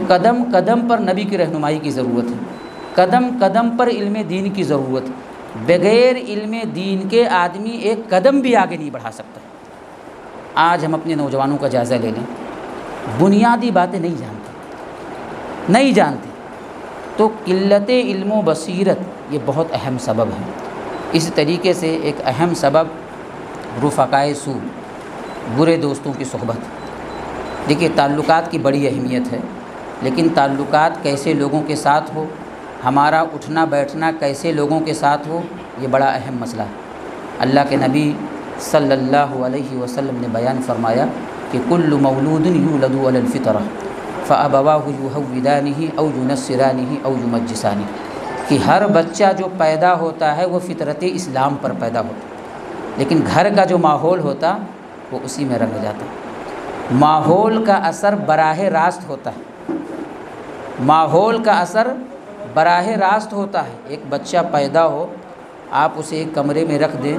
قدم قدم پر نبی کی رہنمائی کی ضرورت ہے، قدم قدم پر علم دین کی ضرورت ہے۔ بغیر علم دین کے آدمی ایک قدم بھی آگے نہیں بڑھا سکتا۔ آج ہم اپنے نوجوانوں کا جائزہ لے لیں، بنیادی باتیں نہیں جانتے، تو قلت علم و بصیرت یہ بہت اہم سبب ہے۔ اس طریقے سے ایک اہم سبب رفقائے سو، برے دوستوں کی صحبت۔ دیکھیے تعلقات کی بڑی اہمیت ہے، لیکن تعلقات کیسے لوگوں کے ساتھ ہو، ہمارا اٹھنا بیٹھنا کیسے لوگوں کے ساتھ ہو، یہ بڑا اہم مسئلہ ہے۔ اللہ کے نبی صلی اللہ علیہ وسلم نے بیان فرمایا کہ کل مولود یولد علی الفطرہ فابواہ یہودانہ او ینصرانہ او یمجسانہ، کہ ہر بچہ جو پیدا ہوتا ہے وہ فطرت اسلام پر پیدا ہوتا ہے، لیکن گھر کا جو ماحول ہوتا وہ اسی میں رنگ جاتا ہے۔ ماحول کا اثر براہ راست ہوتا ہے، ماحول کا اثر براہ راست ہوتا ہے۔ ایک بچہ پیدا ہو، آپ اسے ایک کمرے میں رکھ دیں،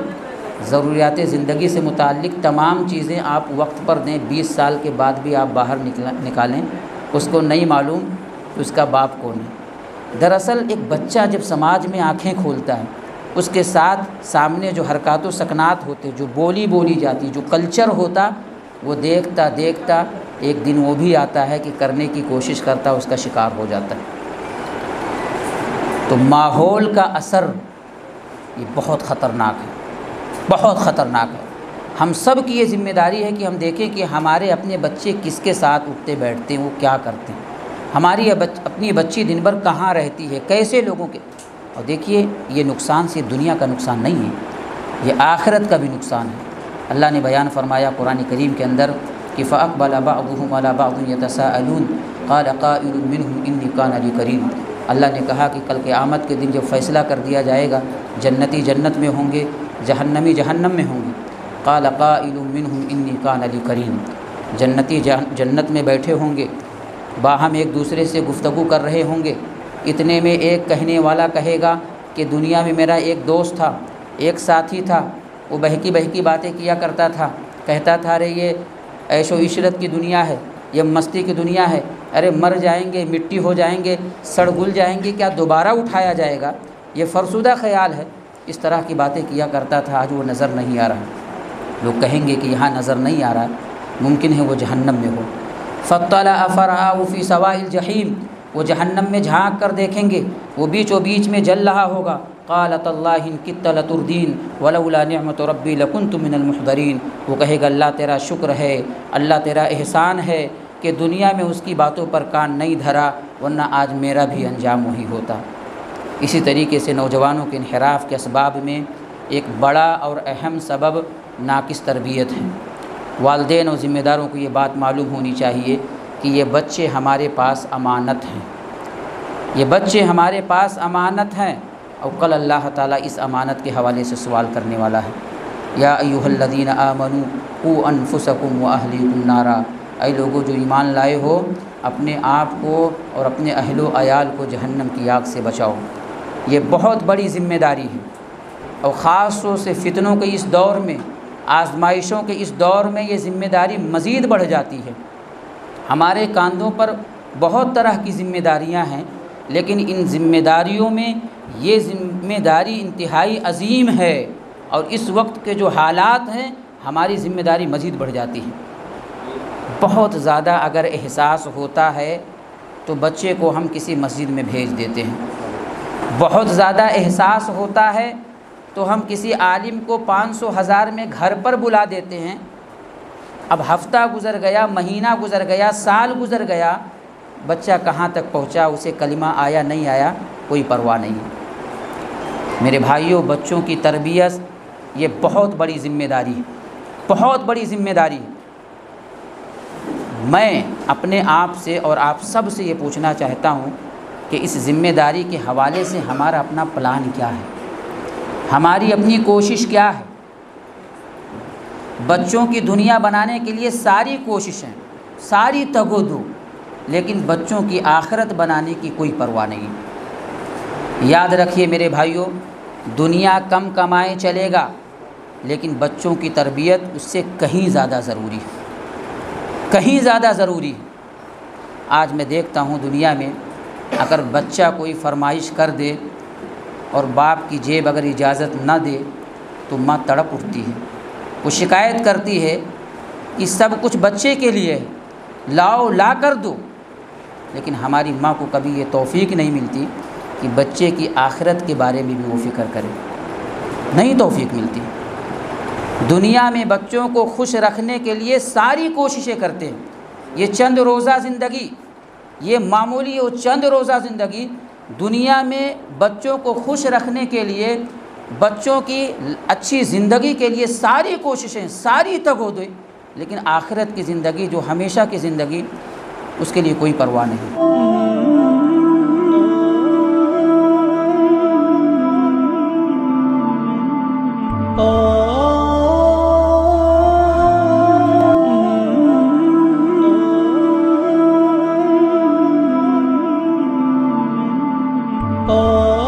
ضروریات زندگی سے متعلق تمام چیزیں آپ وقت پر دیں، 20 سال کے بعد بھی آپ باہر نکالیں، اس کو نہیں معلوم کہ اس کا باپ کون ہے۔ دراصل ایک بچہ جب سماج میں آنکھیں کھولتا ہے، اس کے ساتھ سامنے جو حرکات و سکنات ہوتے، جو بولی جاتی، جو کلچر ہوتا، وہ دیکھتا دیکھتا ایک دن وہ بھی آتا ہے کہ کرنے کی کوشش کرتا، اس کا شکار ہو جاتا ہے۔ تو ماحول کا اثر یہ بہت خطرناک ہے، بہت خطرناک ہے۔ ہم سب کی یہ ذمہ داری ہے کہ ہم دیکھیں کہ ہمارے اپنے بچے کس کے ساتھ اٹھتے بیٹھتے ہیں، وہ کیا کرتے ہیں، ہماری اپنی بچی دن بھر کہاں رہتی ہے، کیسے لوگوں کے۔ اور دیکھیے یہ نقصان صرف دنیا کا نقصان نہیں ہے، یہ آخرت کا بھی نقصان ہے۔ اللہ نے بیان فرمایا قرآن کریم کے اندر کہ فَأَقْبَلَ بَعْضُهُمْ عَلَىٰ بَعْضٍ يَتَسَاءَلُونَ قَالَ قَائِلٌ مِّنْهُمْ إِنِّي كَانَ لِي قَرِينٌ۔ اللہ نے کہا کہ کل قیامت کے دن جب فیصلہ کر دیا جائے گا، جنتی جنت میں ہوں گے، جہنمی جہنم میں ہوں گے۔ قال قائل منهم انی کان لی قرین، جنتی جنت میں بیٹھے ہوں گے، باہم ایک دوسرے سے گفتگو کر رہے ہوں گے، اتنے میں ایک کہنے والا کہے گا کہ دنیا میں میرا ایک دوست تھا، ایک ساتھی تھا، وہ بہکی بہکی باتیں کیا کرتا تھا، کہتا تھا ارے یہ عیش و عشرت کی دنیا ہے، یہ مستی کی دنیا ہے، ارے مر جائیں گے، مٹی ہو جائیں گے، سڑ گل جائیں گے، کیا دوبارہ اٹھایا جائے گا، یہ فرسودہ خیال ہے۔ اس طرح کی باتیں کیا کرتا تھا، آج وہ نظر نہیں آ رہا۔ لوگ کہیں گے کہ یہاں نظر نہیں آ رہا، ممکن ہے وہ جہنم میں ہو۔ فاطلع فرآہ فی سواء الجحیم، وہ جہنم میں جھانک کر دیکھیں گے، وہ بیچوں بیچ میں جل رہا ہوگا۔ قال تاللہ ان کدت لتردین ولولا نعمت ربی لکنت من المحضرین، وہ کہے گا اللہ تیرا شکر ہے، اللہ تیرا احسان ہے کہ دنیا میں اس کی باتوں پر کان نہیں دھرا، ورنہ آج میرا بھی انجام وہی ہوتا۔ اسی طریقے سے نوجوانوں کے انحراف کے اسباب میں ایک بڑا اور اہم سبب ناقص تربیت ہے۔ والدین اور ذمہ داروں کو یہ بات معلوم ہونی چاہیے کہ یہ بچے ہمارے پاس امانت ہیں، یہ بچے ہمارے پاس امانت ہیں، اور کل اللہ تعالیٰ اس امانت کے حوالے سے سوال کرنے والا ہے۔ یا ایھا الذین آمنوا قوا انفسکم واہلیکم نارا، اے لوگوں جو ایمان لائے ہو، اپنے آپ کو اور اپنے اہل و عیال کو جہنم کی آگ سے بچاؤ۔ یہ بہت بڑی ذمہ داری ہے، اور خاص طور سے فتنوں کے اس دور میں، آزمائشوں کے اس دور میں یہ ذمہ داری مزید بڑھ جاتی ہے۔ ہمارے کاندھوں پر بہت طرح کی ذمہ داریاں ہیں، لیکن ان ذمہ داریوں میں یہ ذمہ داری انتہائی عظیم ہے، اور اس وقت کے جو حالات ہیں ہماری ذمہ داری مزید بڑھ جاتی ہے۔ بہت زیادہ اگر احساس ہوتا ہے تو بچے کو ہم کسی مسجد میں بھیج دیتے ہیں، بہت زیادہ احساس ہوتا ہے تو ہم کسی عالم کو 500,000 میں گھر پر بلا دیتے ہیں۔ اب ہفتہ گزر گیا، مہینہ گزر گیا، سال گزر گیا، بچہ کہاں تک پہنچا، اسے کلمہ آیا نہیں آیا، کوئی پرواہ نہیں۔ میرے بھائیوں، بچوں کی تربیت یہ بہت بڑی ذمہ داری ہے، بہت بڑی ذمہ داری ہے۔ میں اپنے آپ سے اور آپ سب سے یہ پوچھنا چاہتا ہوں کہ اس ذمہ داری کے حوالے سے ہمارا اپنا پلان کیا ہے، ہماری اپنی کوشش کیا ہے۔ بچوں کی دنیا بنانے کے لیے ساری کوششیں، ساری تگ و دو، لیکن بچوں کی آخرت بنانے کی کوئی پرواہ نہیں۔ یاد رکھیے میرے بھائیوں، دنیا کم کمائے چلے گا، لیکن بچوں کی تربیت اس سے کہیں زیادہ ضروری ہے، کہیں زیادہ ضروری ہے۔ آج میں دیکھتا ہوں دنیا میں اگر بچہ کوئی فرمائش کر دے اور باپ کی جیب اگر اجازت نہ دے تو ماں تڑپ اٹھتی ہے، وہ شکایت کرتی ہے کہ سب کچھ بچے کے لیے ہے، لاؤ لا کر دو۔ لیکن ہماری ماں کو کبھی یہ توفیق نہیں ملتی کہ بچے کی آخرت کے بارے میں بھی وہ فکر کرے، نہیں توفیق ملتی۔ دنیا میں بچوں کو خوش رکھنے کے لیے ساری کوششیں کرتے ہیں۔ یہ چند روزہ زندگی، یہ معمولی اور چند روزہ زندگی، دنیا میں بچوں کو خوش رکھنے کے لیے، بچوں کی اچھی زندگی کے لیے ساری کوششیں، ساری تگ و دو، لیکن آخرت کی زندگی جو ہمیشہ کی زندگی، اس کے لیے کوئی پرواہ نہیں۔ Oh